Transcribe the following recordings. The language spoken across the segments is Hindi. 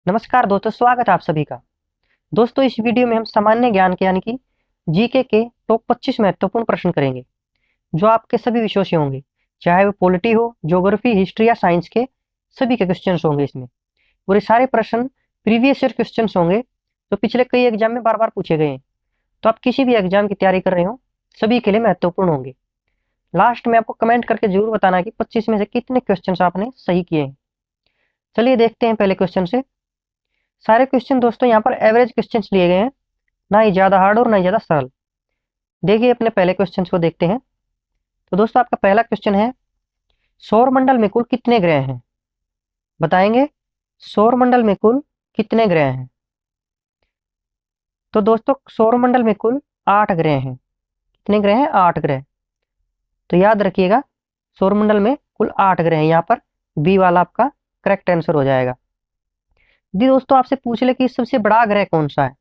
नमस्कार दोस्तों, स्वागत है आप सभी का। दोस्तों, इस वीडियो में हम सामान्य ज्ञान के यानी कि जीके के टॉप 25 महत्वपूर्ण प्रश्न करेंगे, जो आपके सभी विषयों से होंगे, चाहे वो पॉलिटी हो, ज्योग्राफी, हिस्ट्री या साइंस के सभी के क्वेश्चंस होंगे इसमें। और ये सारे प्रश्न प्रीवियस ईयर क्वेश्चंस होंगे, जो पिछले कई एग्जाम में बार बार पूछे गए हैं। तो आप किसी भी एग्जाम की तैयारी कर रहे हो, सभी के लिए महत्वपूर्ण होंगे। लास्ट में आपको कमेंट करके जरूर बताना कि 25 में से कितने क्वेश्चन आपने सही किए हैं। चलिए देखते हैं पहले क्वेश्चन से। सारे क्वेश्चन दोस्तों यहाँ पर एवरेज क्वेश्चंस लिए गए हैं, ना ही ज्यादा हार्ड और ना ही ज्यादा सरल। देखिए अपने पहले क्वेश्चन को देखते हैं। तो दोस्तों आपका पहला क्वेश्चन है, सौर मंडल में कुल कितने ग्रह हैं? बताएंगे सौर मंडल में कुल कितने ग्रह हैं? तो दोस्तों सौर मंडल में कुल 8 ग्रह हैं। कितने ग्रह हैं? 8 ग्रह। तो याद रखिएगा, सौर मंडल में कुल 8 ग्रह हैं। यहाँ पर बी वाला आपका करेक्ट आंसर हो जाएगा। यदि दोस्तों आपसे पूछ ले कि सबसे बड़ा ग्रह कौन सा है,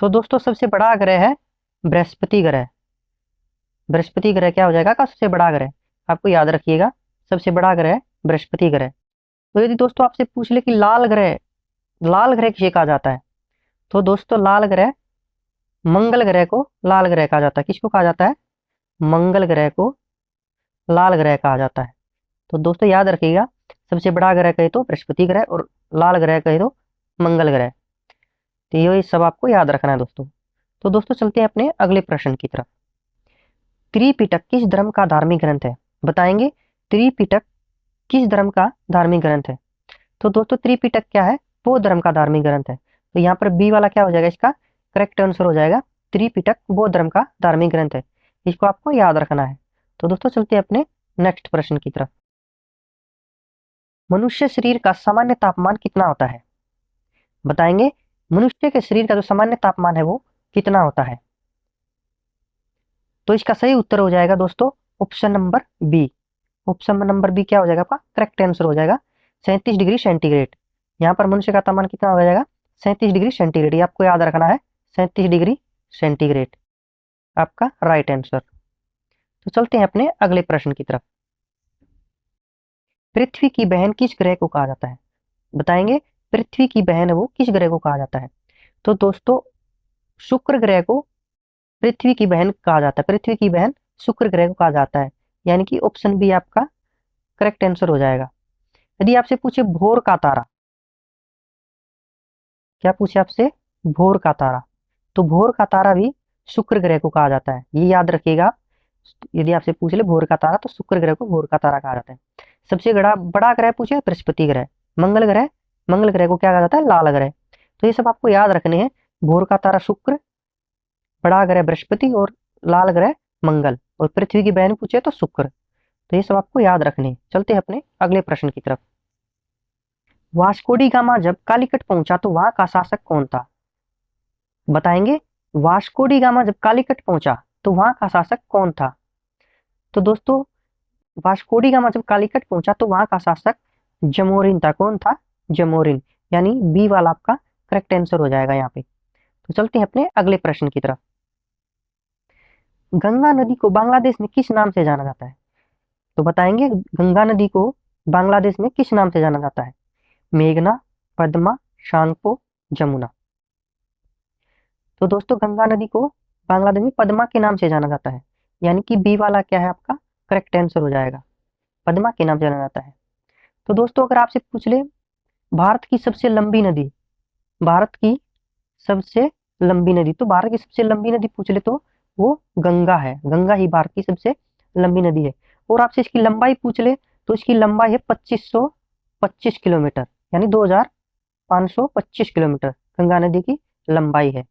तो दोस्तों सबसे बड़ा ग्रह है बृहस्पति ग्रह। बृहस्पति ग्रह क्या हो जाएगा का सबसे बड़ा ग्रह? आपको याद रखिएगा, सबसे बड़ा ग्रह बृहस्पति ग्रह। तो यदि दोस्तों आपसे पूछ ले कि लाल ग्रह किसे कहा जाता है, तो दोस्तों लाल ग्रह मंगल ग्रह को लाल ग्रह कहा जाता है। किसको कहा जाता है? मंगल ग्रह को लाल ग्रह कहा जाता है। तो दोस्तों याद रखिएगा, सबसे बड़ा ग्रह कहे तो बृहस्पति ग्रह और लाल ग्रह कहे तो मंगल ग्रह। तो ये सब आपको याद रखना है दोस्तों। तो दोस्तों चलते हैं अपने अगले प्रश्न की तरफ। त्रिपिटक किस धर्म का धार्मिक ग्रंथ है? बताएंगे त्रिपिटक किस धर्म का धार्मिक ग्रंथ है? तो दोस्तों त्रिपिटक क्या है? बौद्ध धर्म का धार्मिक ग्रंथ है। तो यहाँ पर बी वाला क्या हो जाएगा? इसका करेक्ट आंसर हो जाएगा त्रिपिटक बौद्ध धर्म का धार्मिक ग्रंथ है। इसको आपको याद रखना है। तो दोस्तों चलते हैं अपने नेक्स्ट प्रश्न की तरफ। मनुष्य शरीर का सामान्य तापमान कितना होता है? बताएंगे मनुष्य के शरीर का जो सामान्य तापमान है वो कितना होता है? तो इसका सही उत्तर हो जाएगा दोस्तों option number B. Option number B क्या हो जाएगा? आपका करेक्ट आंसर हो जाएगा 37 डिग्री सेंटीग्रेड। यहाँ पर मनुष्य का तापमान कितना हो जाएगा? 37 डिग्री सेंटीग्रेड। ये आपको याद रखना है, 37 डिग्री सेंटीग्रेड आपका राइट आंसर। तो चलते हैं अपने अगले प्रश्न की तरफ। पृथ्वी की बहन किस ग्रह को कहा जाता है? बताएंगे पृथ्वी की बहन है वो किस ग्रह को कहा जाता है? तो दोस्तों शुक्र ग्रह को पृथ्वी की बहन कहा जाता है। पृथ्वी की बहन शुक्र ग्रह को कहा जाता है, यानी कि ऑप्शन बी आपका करेक्ट आंसर हो जाएगा। यदि आपसे पूछे भोर का तारा, क्या पूछे आपसे? भोर का तारा। तो भोर का तारा भी शुक्र ग्रह को कहा जाता है, ये याद रखिएगा। यदि आपसे पूछ ले भोर का तारा, तो शुक्र ग्रह को भोर का तारा कहा जाता है। सबसे बड़ा बड़ा ग्रह पूछे बृहस्पति ग्रह। मंगल ग्रह को क्या कहा जाता है? लाल ग्रह। तो ये सब आपको याद रखने हैं। भोर का तारा शुक्र, बड़ा ग्रह बृहस्पति और लाल ग्रह मंगल, और पृथ्वी की बहन पूछे तो शुक्र। तो ये सब आपको याद रखने हैं। चलते हैं अपने अगले प्रश्न की तरफ। वास्को डी गामा जब कालीकट पहुंचा तो वहां का शासक कौन था? बताएंगे वास्को डी गामा जब कालीकट पहुंचा तो वहां का शासक कौन था? तो दोस्तों वास्को डी गामा जब कालीकट पहुंचा तो वहां का शासक जमोरिन था। कौन था? जमोरिन, यानी बी वाला आपका करेक्ट आंसर हो जाएगा यहाँ पे। तो चलते हैं अपने अगले प्रश्न की तरफ। गंगा नदी को बांग्लादेश में किस नाम से जाना जाता है? तो बताएंगे गंगा नदी को बांग्लादेश में किस नाम से जाना जाता है? मेघना, पद्मा, शांगपो, जमुना। तो दोस्तों गंगा नदी को बांग्लादेश में पद्मा के नाम से जाना जाता है, यानी कि बी वाला क्या है आपका करेक्ट आंसर हो जाएगा, पद्मा के नाम से जाना जाता है। तो दोस्तों अगर आपसे पूछ ले भारत की सबसे लंबी नदी, भारत की सबसे लंबी नदी, तो भारत की सबसे लंबी नदी पूछ ले तो वो गंगा है। गंगा ही भारत की सबसे लंबी नदी है। और आपसे इसकी लंबाई पूछ ले तो इसकी लंबाई है 2525 किलोमीटर, यानी 2525 किलोमीटर गंगा नदी की लंबाई है।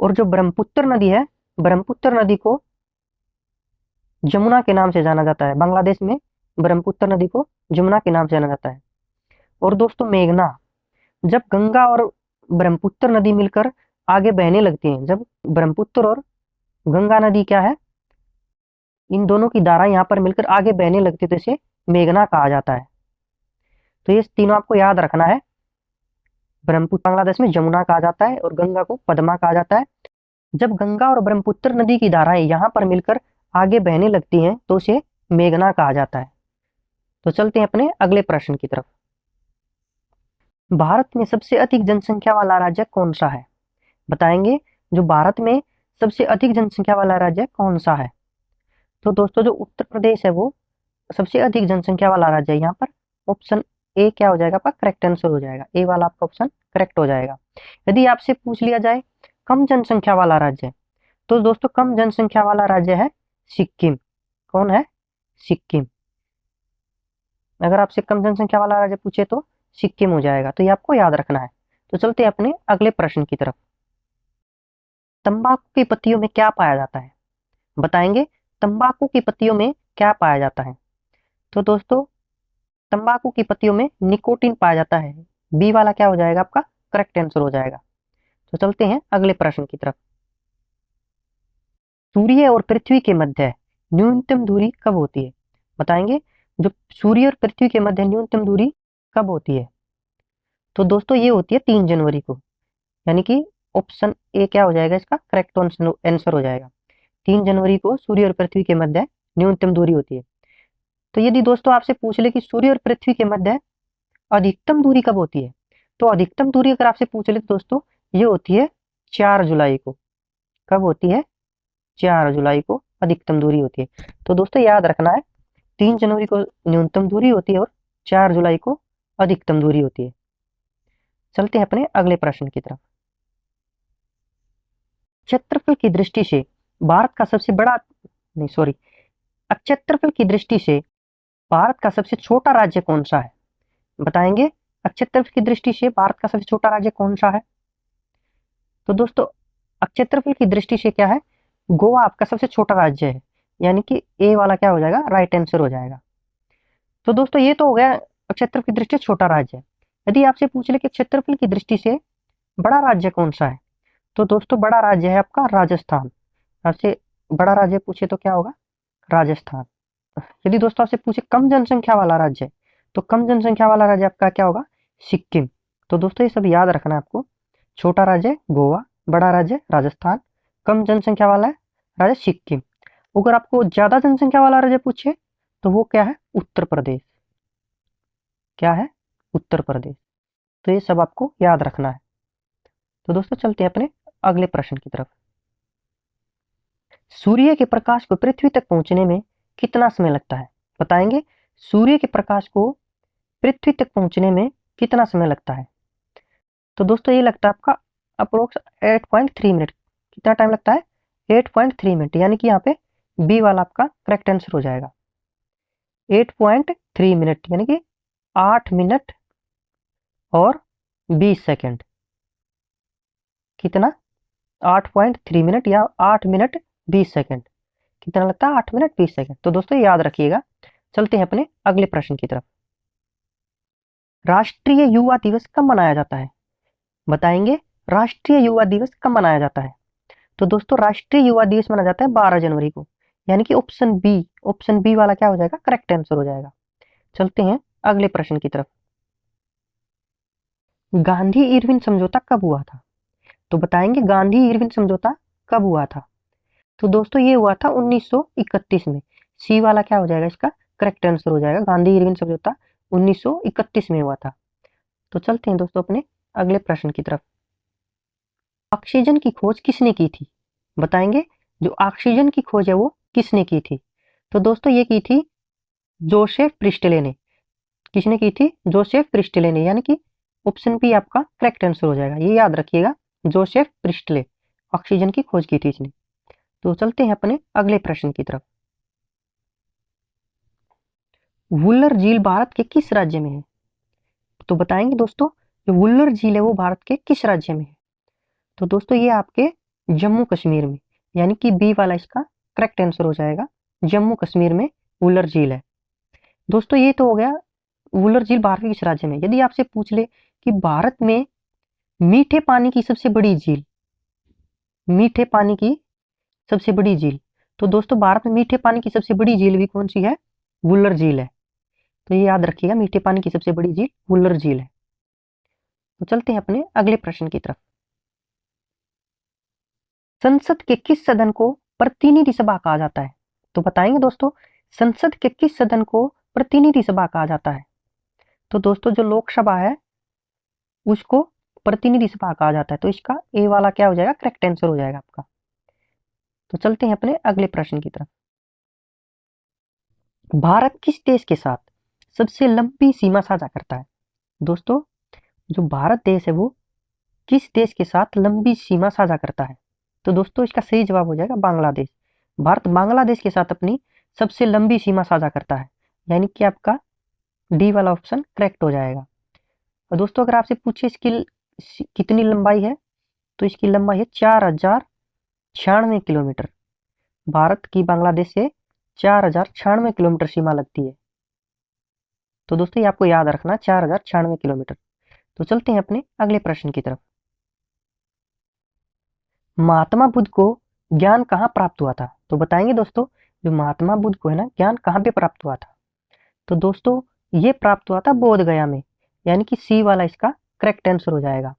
और जो ब्रह्मपुत्र नदी है, ब्रह्मपुत्र नदी को जमुना के नाम से जाना जाता है। बांग्लादेश में ब्रह्मपुत्र नदी को जमुना के नाम से जाना जाता है। और दोस्तों मेघना, जब गंगा और ब्रह्मपुत्र नदी मिलकर आगे बहने लगती हैं, जब ब्रह्मपुत्र और गंगा नदी क्या है, इन दोनों की धारा यहाँ पर मिलकर आगे बहने लगती है, तो इसे मेघना कहा जाता है। तो ये तीनों आपको याद रखना है। ब्रह्मपुत्र बांग्लादेश में जमुना कहा जाता है और गंगा को पद्मा कहा जाता है। जब गंगा और ब्रह्मपुत्र नदी की धाराएं यहाँ पर मिलकर आगे बहने लगती हैं तो उसे मेघना कहा जाता है। तो चलते हैं अपने अगले प्रश्न की तरफ। भारत में सबसे अधिक जनसंख्या वाला राज्य कौन सा है? बताएंगे जो भारत में सबसे अधिक जनसंख्या वाला राज्य कौन सा है? तो दोस्तों जो उत्तर प्रदेश है वो सबसे अधिक जनसंख्या वाला राज्य है। यहाँ पर ऑप्शन ए क्या हो जाएगा आपका करेक्ट आंसर हो जाएगा, ए वाला आपका ऑप्शन करेक्ट हो जाएगा। यदि आपसे पूछ लिया जाए कम जनसंख्या वाला राज्य, तो दोस्तों कम जनसंख्या वाला राज्य है सिक्किम। कौन है? सिक्किम। अगर आपसे कम जनसंख्या वाला राज्य पूछे तो सिक्किम हो जाएगा, तो ये आपको याद रखना है। तो चलते हैं अपने अगले प्रश्न की तरफ। तंबाकू की पत्तियों में क्या पाया जाता है? बताएंगे तंबाकू की पत्तियों में क्या पाया जाता है? तो दोस्तों तंबाकू की पत्तियों में निकोटीन पाया जाता है। बी वाला क्या हो जाएगा आपका करेक्ट आंसर हो जाएगा। तो चलते हैं अगले प्रश्न की तरफ। सूर्य और पृथ्वी के मध्य न्यूनतम दूरी कब होती है? बताएंगे जो सूर्य और पृथ्वी के मध्य न्यूनतम दूरी कब होती है? तो दोस्तों ये होती है 3 जनवरी को, यानी कि ऑप्शन ए क्या हो जाएगा इसका करेक्ट आंसर हो जाएगा। 3 जनवरी को सूर्य और पृथ्वी के मध्य न्यूनतम दूरी होती है। तो यदि दोस्तों आपसे पूछ ले कि सूर्य और पृथ्वी के मध्य अधिकतम दूरी कब होती है, तो अधिकतम दूरी अगर आपसे पूछ ले तो दोस्तों ये होती है 4 जुलाई को। कब होती है? 4 जुलाई को अधिकतम दूरी होती है। तो दोस्तों याद रखना है 3 जनवरी को न्यूनतम दूरी होती है और 4 जुलाई को अधिकतम दूरी होती है। चलते हैं अपने अगले प्रश्न की तरफ। क्षेत्रफल की दृष्टि से भारत का सबसे बड़ा नहीं सॉरी क्षेत्रफल की दृष्टि से भारत का सबसे छोटा राज्य कौन सा है? बताएंगे क्षेत्रफल की दृष्टि से भारत का सबसे छोटा राज्य कौन सा है? तो दोस्तों क्षेत्रफल की दृष्टि से क्या है, गोवा आपका सबसे छोटा राज्य है, यानी कि ए वाला क्या हो जाएगा राइट आंसर हो जाएगा। तो दोस्तों ये तो हो गया क्षेत्रफल की दृष्टि से छोटा राज्य है। यदि आपसे पूछ ले कि क्षेत्रफल की दृष्टि से बड़ा राज्य कौन सा है, तो दोस्तों बड़ा राज्य है आपका राजस्थान। आपसे बड़ा राज्य पूछे तो क्या होगा? राजस्थान। यदि दोस्तों आपसे पूछे कम जनसंख्या वाला राज्य, तो कम जनसंख्या वाला राज्य आपका क्या होगा? सिक्किम। तो दोस्तों ये सब याद रखना है आपको। छोटा राज्य गोवा, बड़ा राज्य राजस्थान, कम जनसंख्या वाला है राज्य सिक्किम। अगर आपको ज्यादा जनसंख्या वाला राज्य पूछे तो वो क्या है? उत्तर प्रदेश। क्या है? उत्तर प्रदेश। तो ये सब आपको याद रखना है। तो दोस्तों चलते हैं अपने अगले प्रश्न की तरफ। सूर्य के प्रकाश को पृथ्वी तक पहुंचने में कितना समय लगता है? बताएंगे सूर्य के प्रकाश को पृथ्वी तक पहुंचने में कितना समय लगता है? तो दोस्तों ये लगता है आपका अप्रोक्स 8.3 मिनट। कितना टाइम लगता है? 8.3 मिनट, यानी कि यहाँ पे बी वाला आपका करेक्ट आंसर हो जाएगा। 8.3 मिनट यानी कि 8 मिनट और 20 सेकंड। कितना? 8.3 मिनट या 8 मिनट 20 सेकंड। कितना लगता है? 8 मिनट 20 सेकंड। तो दोस्तों याद रखिएगा। चलते हैं अपने अगले प्रश्न की तरफ। राष्ट्रीय युवा दिवस कब मनाया जाता है? बताएंगे राष्ट्रीय युवा दिवस कब मनाया जाता है? तो दोस्तों राष्ट्रीय युवा दिवस मनाया जाता है 12 जनवरी को, यानी कि ऑप्शन बी वाला क्या हो जाएगा करेक्ट आंसर हो जाएगा। चलते हैं अगले प्रश्न की तरफ। गांधी इरविन समझौता कब हुआ था? तो बताएंगे गांधी इरविन समझौता कब हुआ था? तो दोस्तों ये हुआ था 1931 में। सी वाला क्या हो जाएगा इसका करेक्ट आंसर हो जाएगा। गांधी इरविन समझौता 1931 में हुआ था। तो चलते हैं दोस्तों अपने अगले प्रश्न की तरफ। ऑक्सीजन की खोज किसने की थी? बताएंगे जो ऑक्सीजन की खोज है वो किसने की थी? तो दोस्तों ये की थी जोसेफ प्रिस्टले ने। किसने की थी? जोसेफ प्रिस्टले ने, यानी कि ऑप्शन बी आपका करेक्ट आंसर हो जाएगा। ये याद रखिएगा जोसेफ प्रिस्टले ऑक्सीजन की खोज की थी इसने। तो चलते हैं अपने अगले प्रश्न की तरफ। वुल्लर झील भारत के किस राज्य में है? तो बताएंगे दोस्तों जो वुल्लर झील है वो भारत के किस राज्य में है? तो दोस्तों ये आपके जम्मू कश्मीर में, यानी कि बी वाला इसका करेक्ट आंसर हो जाएगा। जम्मू कश्मीर में वुल्लर झील है। दोस्तों ये तो हो गया वुल्लर झील भारत के किस राज्य में। यदि आपसे पूछ ले कि भारत में मीठे पानी की सबसे बड़ी झील, मीठे पानी की सबसे बड़ी झील, तो दोस्तों भारत में मीठे पानी की सबसे बड़ी झील भी कौन सी है? वुल्लर झील है। तो ये याद रखिएगा मीठे पानी की सबसे बड़ी झील वुल्लर झील है। तो चलते हैं अपने अगले प्रश्न की तरफ। संसद के किस सदन को प्रतिनिधि सभा कहा जाता है? तो बताएंगे दोस्तों संसद के किस सदन को प्रतिनिधि सभा कहा जाता है? तो दोस्तों जो लोकसभा है उसको प्रतिनिधि सभा कहा जाता है। तो इसका ए वाला क्या हो जाएगा, करेक्ट आंसर हो जाएगा आपका। तो चलते हैं अपने अगले प्रश्न की तरफ। भारत किस देश के साथ सबसे लंबी सीमा साझा करता है? दोस्तों, जो भारत देश है वो किस देश के साथ लंबी सीमा साझा करता है? तो दोस्तों इसका सही जवाब हो जाएगा बांग्लादेश। भारत बांग्लादेश के साथ अपनी सबसे लंबी सीमा साझा करता है, यानी कि आपका डी वाला ऑप्शन करेक्ट हो जाएगा। और दोस्तों अगर आपसे पूछे इसकी कितनी लंबाई है, तो इसकी लंबाई है 4096 किलोमीटर। भारत की बांग्लादेश से 4096 किलोमीटर सीमा लगती है। तो दोस्तों ये आपको याद रखना, 4096 किलोमीटर। तो चलते हैं अपने अगले प्रश्न की तरफ। महात्मा बुद्ध को ज्ञान कहाँ प्राप्त हुआ था? तो बताएंगे दोस्तों, जो महात्मा बुद्ध को है ना, ज्ञान कहाँ पे प्राप्त हुआ था? तो दोस्तों ये प्राप्त हुआ था बोध गया में, यानी कि सी वाला इसका करेक्ट आंसर हो जाएगा।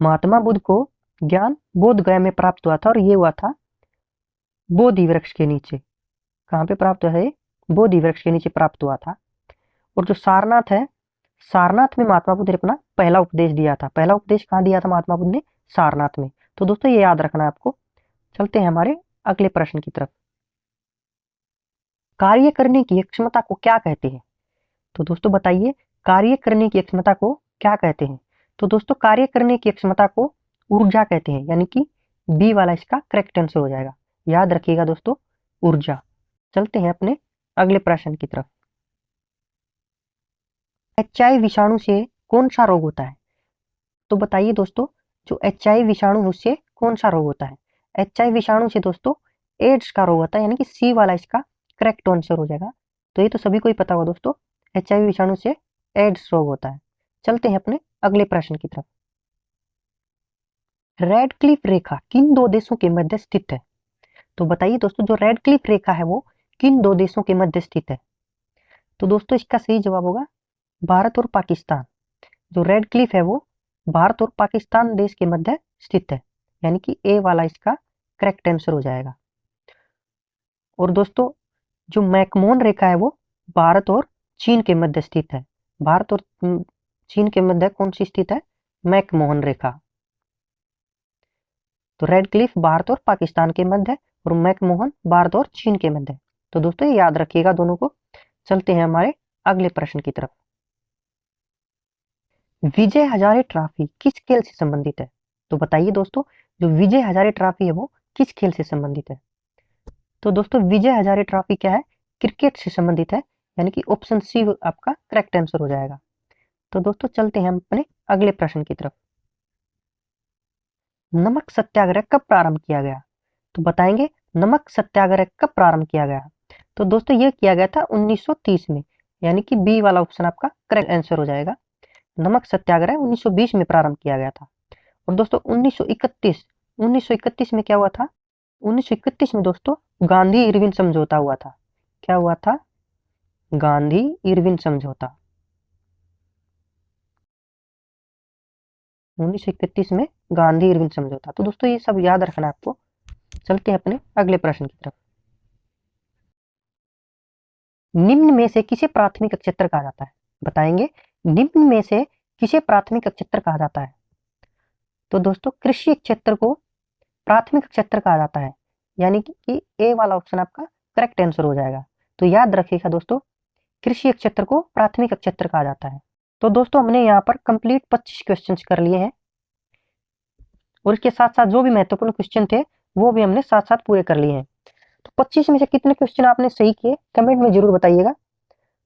महात्मा बुद्ध को ज्ञान बोध गया में प्राप्त हुआ था, और ये हुआ था बोधि वृक्ष के नीचे। कहाँ पे प्राप्त हुआ है? बोधि वृक्ष के नीचे प्राप्त हुआ था। और जो सारनाथ है, सारनाथ में महात्मा बुद्ध ने अपना पहला उपदेश दिया था। पहला उपदेश कहाँ दिया था महात्मा बुद्ध ने? सारनाथ में। तो दोस्तों ये याद रखना है आपको। चलते हैं हमारे अगले प्रश्न की तरफ। कार्य करने की क्षमता को क्या कहते हैं? तो दोस्तों बताइए, कार्य करने की क्षमता को क्या कहते हैं? तो दोस्तों कार्य करने की क्षमता को ऊर्जा कहते हैं, यानी कि बी वाला इसका करेक्ट आंसर हो जाएगा। याद रखिएगा दोस्तों, ऊर्जा। चलते हैं अपने अगले प्रश्न की तरफ। एचआईवी विषाणु से कौन सा रोग होता है? तो बताइए दोस्तों, जो एचआईवी विषाणु है उससे कौन सा रोग होता है? एचआईवी विषाणु से दोस्तों एड्स का रोग होता है, यानी कि सी वाला इसका करेक्ट आंसर हो जाएगा। तो ये तो सभी को ही पता होगा दोस्तों, एचआईवी विषाणु से एड्स रोग होता है। चलते हैं अपने अगले प्रश्न की तरफ। रेड क्लिफ रेखा किन दो देशों के मध्य स्थित है? तो बताइए दोस्तों, जो रेड क्लिफ रेखा है वो किन दो देशों के मध्य स्थित है? तो दोस्तों इसका सही जवाब होगा भारत और पाकिस्तान। जो रेड क्लिफ है वो भारत और पाकिस्तान देश के मध्य स्थित है, यानी कि ए वाला इसका करेक्ट आंसर हो जाएगा। और दोस्तों जो मैकमोहन रेखा है वो भारत और चीन के मध्य स्थित है। भारत और चीन के मध्य कौन सी स्थित है? मैकमोहन रेखा। तो रेड क्लिफ भारत और पाकिस्तान के मध्य है, और मैकमोहन भारत और चीन के मध्य है। तो दोस्तों ये याद रखिएगा दोनों को। चलते हैं हमारे अगले प्रश्न की तरफ। विजय हजारे ट्रॉफी किस खेल से संबंधित है? तो बताइए दोस्तों, जो विजय हजारे ट्रॉफी है वो किस खेल से संबंधित है? तो दोस्तों विजय हजारे ट्रॉफी क्या है? क्रिकेट से संबंधित है, यानी कि ऑप्शन सी आपका करेक्ट आंसर हो जाएगा। तो दोस्तों चलते हैं हम अपने अगले प्रश्न की तरफ। नमक सत्याग्रह कब प्रारंभ किया गया? तो बताएंगे नमक सत्याग्रह कब प्रारंभ किया गया? तो दोस्तों ये किया गया था 1930 में, यानी कि बी वाला ऑप्शन आपका करेक्ट आंसर हो जाएगा। नमक सत्याग्रह 1920 में प्रारंभ किया गया था। और दोस्तों 1931 में क्या हुआ था? 1931 में दोस्तों गांधी इरविन समझौता हुआ था। क्या हुआ था? गांधी इरविन समझौता। 1931 में गांधी इरविन समझौता। तो दोस्तों ये सब याद रखना आपको। चलते हैं अपने अगले प्रश्न की तरफ। निम्न में से किसे प्राथमिक क्षेत्र कहा जाता है? बताएंगे निम्न में से किसे प्राथमिक क्षेत्र कहा जाता है? तो दोस्तों कृषि क्षेत्र को प्राथमिक क्षेत्र कहा जाता है, यानी कि ए वाला ऑप्शन आपका करेक्ट आंसर हो जाएगा। तो याद रखिएगा दोस्तों, कृषि क्षेत्र को प्राथमिक क्षेत्र कहा जाता है। तो दोस्तों हमने यहाँ पर कंप्लीट 25 क्वेश्चंस कर लिए हैं, और इसके साथ साथ जो भी महत्वपूर्ण क्वेश्चन थे वो भी हमने साथ साथ पूरे कर लिए हैं। तो 25 में से कितने क्वेश्चन आपने सही किए कमेंट में जरूर बताइएगा।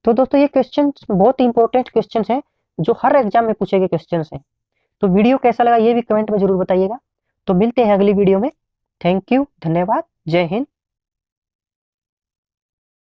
तो दोस्तों ये क्वेश्चन बहुत इंपॉर्टेंट क्वेश्चन हैं, जो हर एग्जाम में पूछे गए क्वेश्चन हैं। तो वीडियो कैसा लगा ये भी कमेंट में जरूर बताइएगा। तो मिलते हैं अगली वीडियो में। थैंक यू, धन्यवाद, जय हिंद।